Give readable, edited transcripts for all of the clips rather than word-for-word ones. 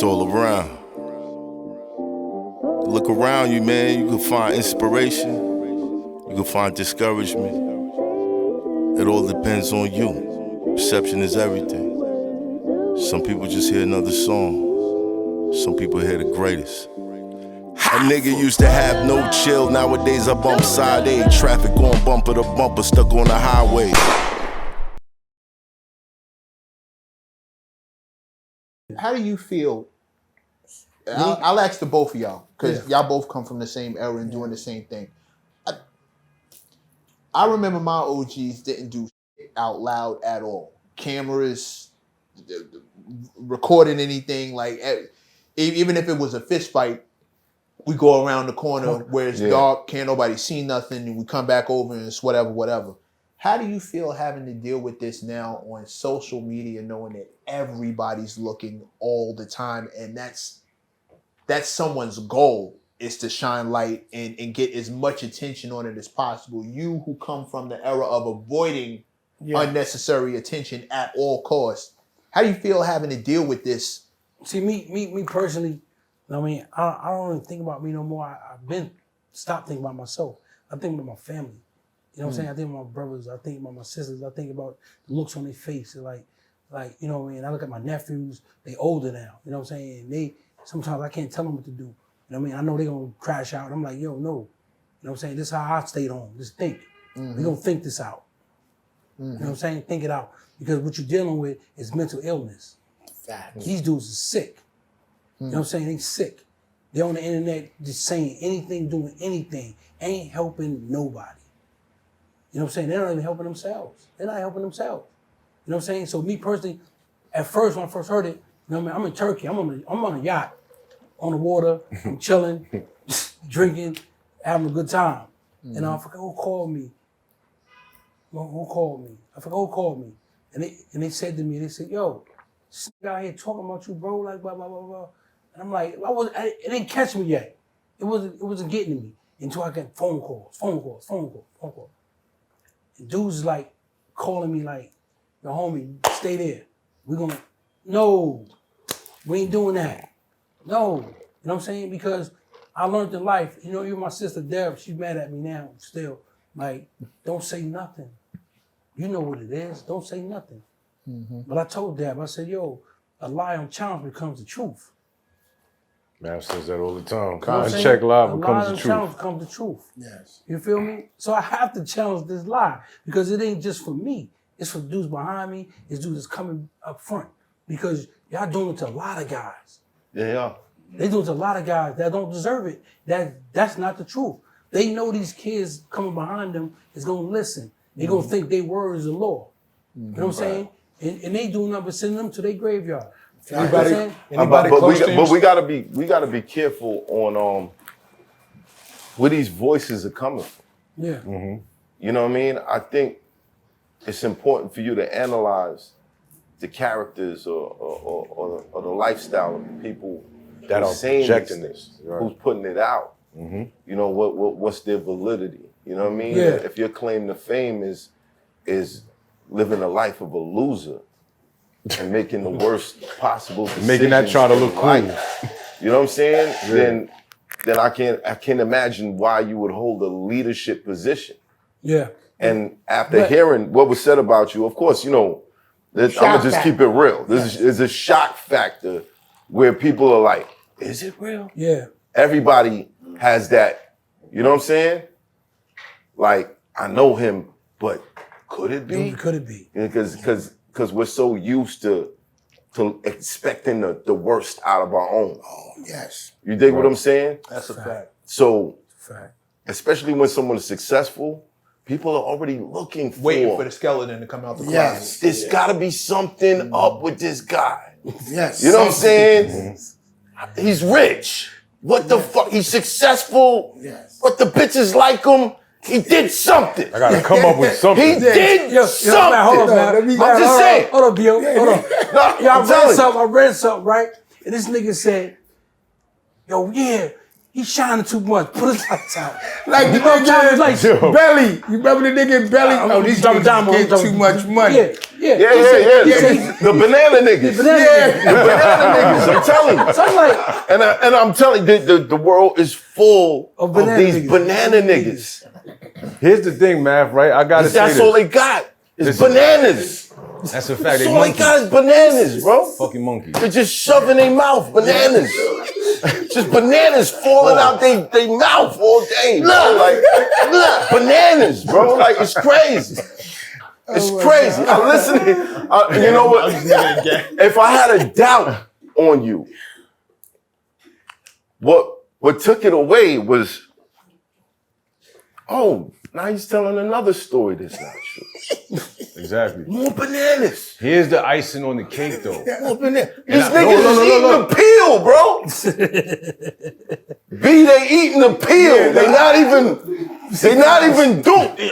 It's all around. Look around you, man. You can find inspiration. You can find discouragement. It all depends on you. Perception is everything. Some people just hear another song. Some people hear the greatest. A nigga used to have no chill. Nowadays I bump side A. Traffic going bumper to bumper, stuck on the highway. How do you feel? I'll ask the both of y'all, because y'all both come from the same era and doing the same thing. I remember my OGs didn't do shit out loud at all. Cameras, recording anything, like even if it was a fist fight, we go around the corner where it's dark, can't nobody see nothing, and we come back over and it's whatever. How do you feel having to deal with this now on social media, knowing that everybody's looking all the time, and that's someone's goal, is to shine light and get as much attention on it as possible? You who come from the era of avoiding unnecessary attention at all costs, how do you feel having to deal with this? See, me personally, I mean, I don't even think about me no more. I've been stopped thinking about myself. I think about my family. You know what I'm saying? I think about my brothers. I think about my sisters. I think about the looks on their face. Like, you know what I mean? I look at my nephews. They older now. You know what I'm saying? Sometimes I can't tell them what to do. You know what I mean? I know they're going to crash out. I'm like, yo, no. You know what I'm saying? This is how I stayed home. Just think. We're going to think this out. You know what I'm saying? Think it out. Because what you're dealing with is mental illness. These dudes are sick. You know what I'm saying? They sick. They're on the internet just saying anything, doing anything. Ain't helping nobody. You know what I'm saying? They're not even helping themselves. They're not helping themselves. You know what I'm saying? So me personally, at first, when I first heard it, you know what I mean? I'm in Turkey. I'm on a yacht, on the water. I'm chilling, drinking, having a good time. And I forgot who called me. Who called me? I forgot who called me. And they said to me, they said, yo, this guy out here talking about you, bro, like blah, blah, blah, blah. And I'm like, it didn't catch me yet. It wasn't getting to me until I got phone calls. And dudes is like calling me like, yo, homie, stay there. No, we ain't doing that. No, you know what I'm saying? Because I learned in life, you know, even my sister Deb, she's mad at me now still. Like, don't say nothing. You know what it is, don't say nothing. But I told Deb, I said, yo, a lie unchallenged becomes the truth. Man says that all the time. Unchecked lie becomes the truth. Challenge becomes the truth. Yes. You feel me? So I have to challenge this lie, because it ain't just for me. It's for dudes behind me. It's dudes that's coming up front. Because y'all doing it to a lot of guys. Yeah. They doing it to a lot of guys that don't deserve it. That's not the truth. They know these kids coming behind them is gonna listen. They gonna think their word is the law. You know what I'm saying? And they do nothing but send them to their graveyard. Anybody but we gotta be careful on where these voices are coming from. Yeah. You know what I mean? I think it's important for you to analyze the characters or the lifestyle of the people that are saying projecting this. Who's putting it out? You know, what's their validity? You know what I mean? Yeah. If your claim to fame is living a life of a loser and making the worst possible decisions, making that try to look cool. You know what I'm saying? Yeah. Then I can't imagine why you would hold a leadership position. Yeah. And after hearing what was said about you, of course, you know, I'm gonna just keep it real. This is a shock factor where people are like, is it real? Yeah. Everybody has that, you know what I'm saying? Like, I know him, but could it be? Could it be? Because we're so used to expecting the worst out of our own. Oh, yes. You dig what I'm saying? That's a fact. So, especially when someone is successful, people are already waiting for the skeleton to come out the closet. Yes. There's gotta be something up with this guy. Yes. You know what I'm saying? He's rich. What the fuck? He's successful. Yes. But the bitches like him. He did something. I gotta come up with something. He did something. Hold on, man. I'm just saying. Hold on, Bill. Hold on. No, I read something, right? And this nigga said, yo, yeah, He's shining too much. Put his lights out. Like the nigga Belly. You remember the nigga Belly? Oh, these niggas get too much money. Yeah. The banana niggas. The banana niggas. I'm telling you. So I'm like, and I'm telling you, the world is full of these banana niggas. Here's the thing, Math, right? I gotta say that's all they got. It's bananas. That's a fact. That's all they got is bananas, bro. Fucking monkeys. They're just shoving their mouth, bananas. Just bananas falling out their mouth all day. Like, bananas, bro. Like, it's crazy. It's crazy. I listen. You know what? If I had a doubt on you, what took it away was, oh, now he's telling another story that's not true. Exactly. More bananas. Here's the icing on the cake, though. More bananas. These niggas is eating the peel, bro. They eating the peel. They not even doing.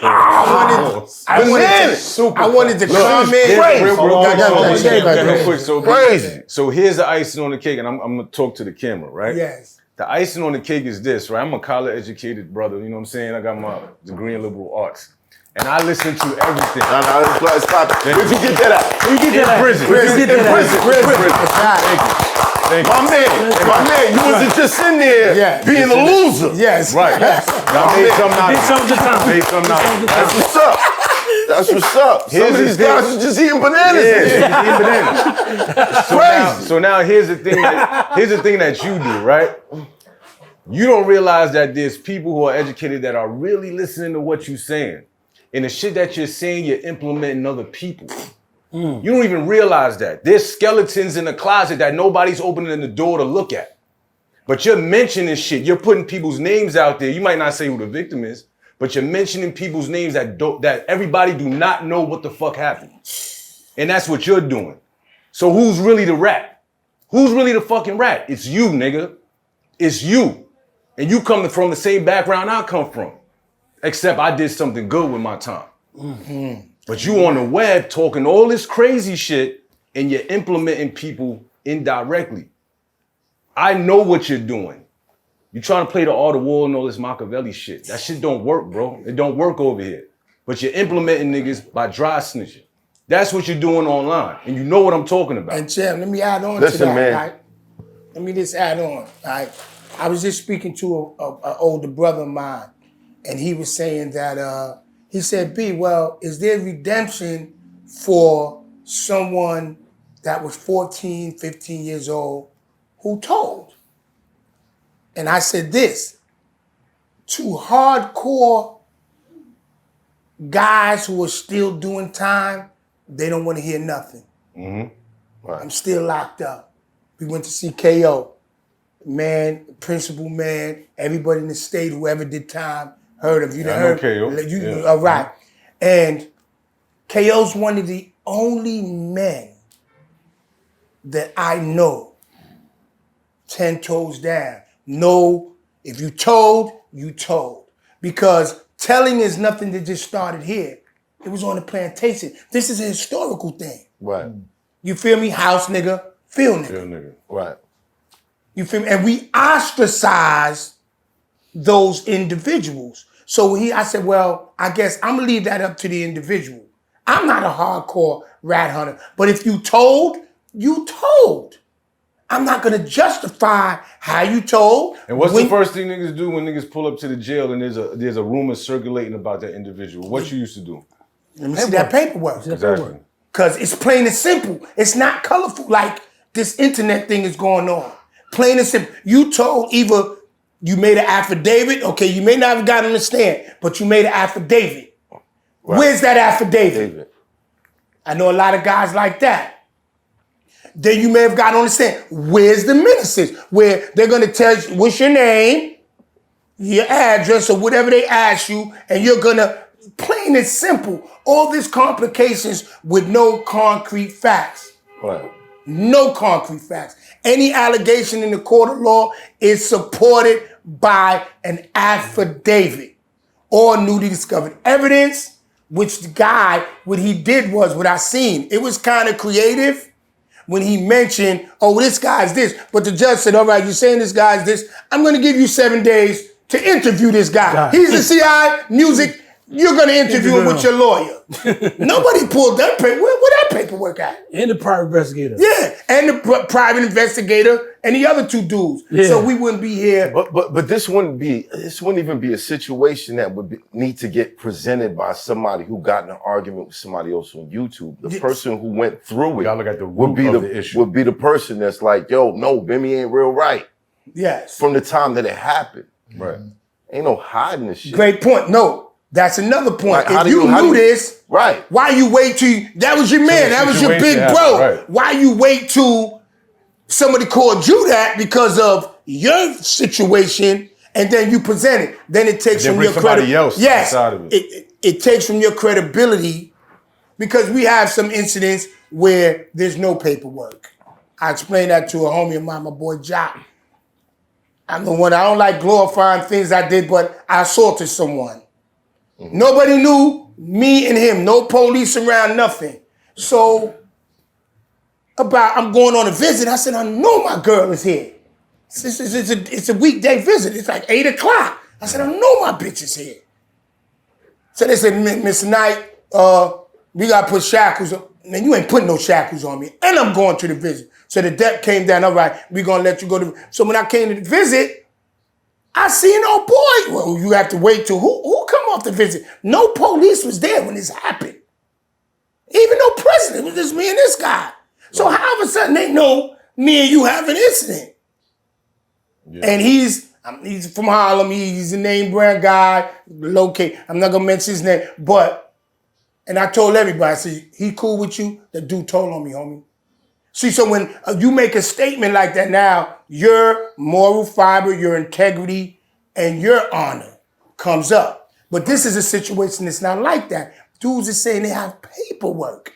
I wanted to comment. Real quick. So crazy. So here's the icing on the cake, and I'm gonna talk to the camera, right? Yes. The icing on the cake is this, right? I'm a college-educated brother, you know what I'm saying? I got my degree in liberal arts. And I listen to everything. No, stop it. Where'd you get that at? Where you get that at? Prison. Thank you. My man, you wasn't just in there being a loser. Yes. Right. I made something out of it. That's what's up. That's what's up. Some of these guys are just eating bananas. Yeah, eating bananas. So now here's the thing that you do, right? You don't realize that there's people who are educated that are really listening to what you're saying. And the shit that you're saying, you're implementing other people. You don't even realize that. There's skeletons in the closet that nobody's opening the door to look at. But you're mentioning shit. You're putting people's names out there. You might not say who the victim is, but you're mentioning people's names that everybody do not know what the fuck happened. And that's what you're doing. So who's really the rat? Who's really the fucking rat? It's you, nigga. It's you. And you come from the same background I come from. Except I did something good with my time. But you on the web talking all this crazy shit and you're implementing people indirectly. I know what you're doing. You're trying to play the art of war and all this Machiavelli shit. That shit don't work, bro. It don't work over here. But you're implementing niggas by dry snitching. That's what you're doing online. And you know what I'm talking about. And Chad, let me add on to that. Man. Right? Let me just add on. Right? I was just speaking to an older brother of mine. And he was saying that, he said, B, well, is there redemption for someone that was 14, 15 years old who told? And I said this, to hardcore guys who are still doing time, they don't want to hear nothing. Right. I'm still locked up. We went to see KO. Man, principal man, everybody in the state, whoever did time, heard of you. Heard KO. Right. And KO's one of the only men that I know 10 toes down. No, if you told, you told. Because telling is nothing that just started here. It was on the plantation. This is a historical thing. Right. You feel me? House nigga, field nigga. Field nigga. Right. You feel me? And we ostracize those individuals. So I said, well, I guess I'm gonna leave that up to the individual. I'm not a hardcore rat hunter, but if you told, you told. I'm not gonna justify how you told. And what's the first thing niggas do when niggas pull up to the jail and there's a rumor circulating about that individual? What you used to do? Let me see that paperwork. Exactly. Because it's plain and simple. It's not colorful like this internet thing is going on. Plain and simple. You told either you made an affidavit. Okay, you may not have got on the stand, but you made an affidavit. Right. Where's that affidavit? I know a lot of guys like that. Then you may have got on the stand. Where's the ministers? Where they're going to tell you what's your name, your address, or whatever they ask you, and you're going to, plain and simple, all these complications with no concrete facts. Right. No concrete facts. Any allegation in the court of law is supported by an affidavit or newly discovered evidence, which the guy, what he did was, what I seen, it was kind of creative, when he mentioned, oh, this guy's this. But the judge said, all right, you're saying this guy's this. I'm going to give you 7 days to interview this guy. God. He's a CI music. You're going to interview him with your lawyer. Nobody pulled that paper. Where that paperwork at? And the private investigator. Yeah, and the private investigator and the other 2 dudes. Yeah. So we wouldn't be here. But this wouldn't even be a situation that would need to get presented by somebody who got in an argument with somebody else on YouTube. The person who went through it gotta look at the root of the issue. would be the person that's like, yo, no, Bimmy ain't real right. Yes. From the time that it happened. Right. Ain't no hiding this shit. Great point. No. That's another point. Like, if you knew this, right? Why you wait till that was your man, that was your big bro? Right. Why you wait till somebody called you that because of your situation, and then you present it? Then it takes from your somebody else inside of it. It takes from your credibility, because we have some incidents where there's no paperwork. I explained that to a homie of mine, my boy Jock. I'm the one, I don't like glorifying things I did, but I assaulted someone. Nobody knew me and him. No police around, nothing. So, I'm going on a visit. I said, I know my girl is here. It's a weekday visit. It's like 8 o'clock. I said, I know my bitch is here. So they said, Miss Knight, we got to put shackles on. Man, you ain't putting no shackles on me. And I'm going to the visit. So the debt came down. All right, we going to let you go to. So when I came to the visit, I seen, oh boy, well, you have to wait till who come off the visit? No police was there when this happened. Even no president, it was just me and this guy. So how all of a sudden they know me and you have an incident? Yeah. And he's from Harlem, he's a name brand guy, locate. I'm not gonna mention his name, and I told everybody, I said, he cool with you? The dude told on me, homie. See, so when you make a statement like that now, your moral fiber, your integrity, and your honor comes up. But this is a situation that's not like that. Dudes are saying they have paperwork.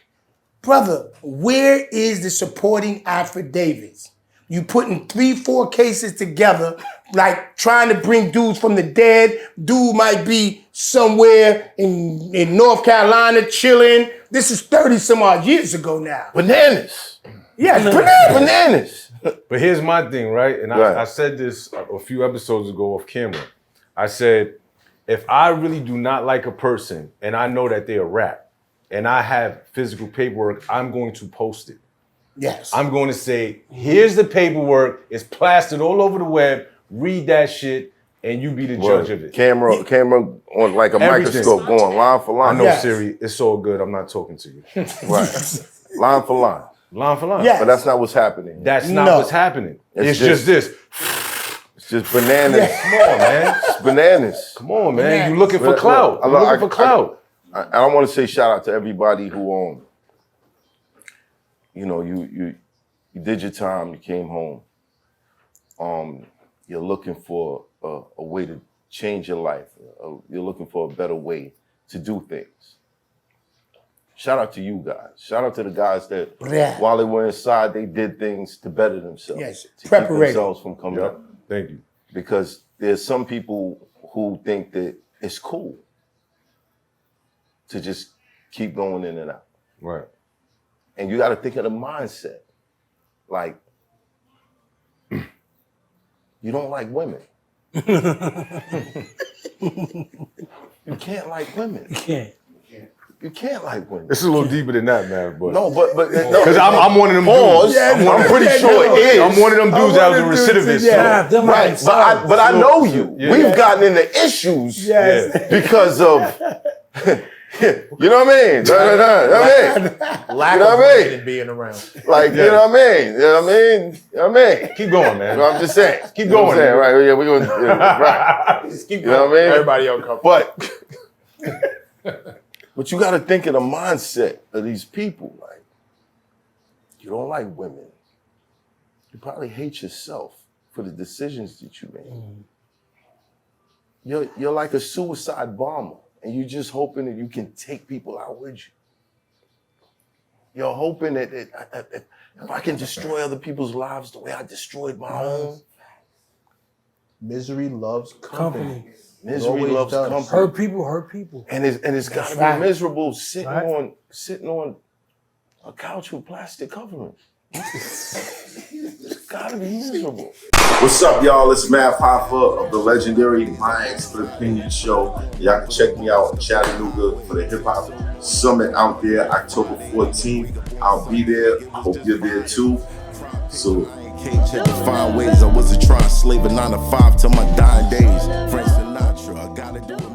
Brother, where is the supporting affidavits? You putting 3-4 cases together, like trying to bring dudes from the dead. Dude might be somewhere in North Carolina chilling. This is 30 some odd years ago now. Bananas. Yeah, Bananas. But here's my thing, right? And I said this a few episodes ago off camera. I said, if I really do not like a person and I know that they're a rap and I have physical paperwork, I'm going to post it. Yes. I'm going to say, here's the paperwork. It's plastered all over the web. Read that shit and you be the judge of it. Camera on like a microscope going line for line. I know, Siri, it's all good. I'm not talking to you. Right. Line for line. Line for line. Yes. But that's not what's happening. That's not what's happening. It's just this. It's just bananas. Yeah. Come on, man. It's bananas. Come on, man. You looking for clout. You looking for clout. I want to say shout out to everybody who you did your time, you came home. You're looking for a way to change your life. You're looking for a better way to do things. Shout out to you guys. Shout out to the guys that while they were inside, they did things to better themselves. Yes, to keep themselves from coming up. Thank you. Because there's some people who think that it's cool to just keep going in and out. Right. And you got to think of the mindset. Like, you don't like women. You can't like women. You can't. You can't like women. It's a little deeper than that, man. But no, but because I'm one of them dudes. I'm pretty sure it is. I'm one of them dudes that was a recidivist. Yeah, So. Right, but I know you. Yeah. We've gotten into issues because of, you know what I mean? Lack of women being around. Like, you know what I mean? You know what I mean? You know what I mean? Keep going, man. You know what I'm just saying. Keep going. You know what I'm saying? Right, yeah, we're going to, right. Just keep you know what I mean? Everybody uncomfortable. But you got to think of the mindset of these people. Like, you don't like women. You probably hate yourself for the decisions that you made. You're like a suicide bomber, and you're just hoping that you can take people out with you. You're hoping that if I can destroy other people's lives the way I destroyed my own. Misery loves company. Misery loves company. Hurt people. And it's got to be miserable sitting on a couch with plastic covering. It's gotta be miserable. What's up, y'all? It's Mav Hoffa of the legendary My Expert Opinion Show. Y'all can check me out in Chattanooga for the Hip Hop Summit out there, October 14th. I'll be there. Hope you're there too. So. Had to find ways I wasn't trying to slave a 9 to 5 till my dying days. Frank Sinatra, I gotta do it.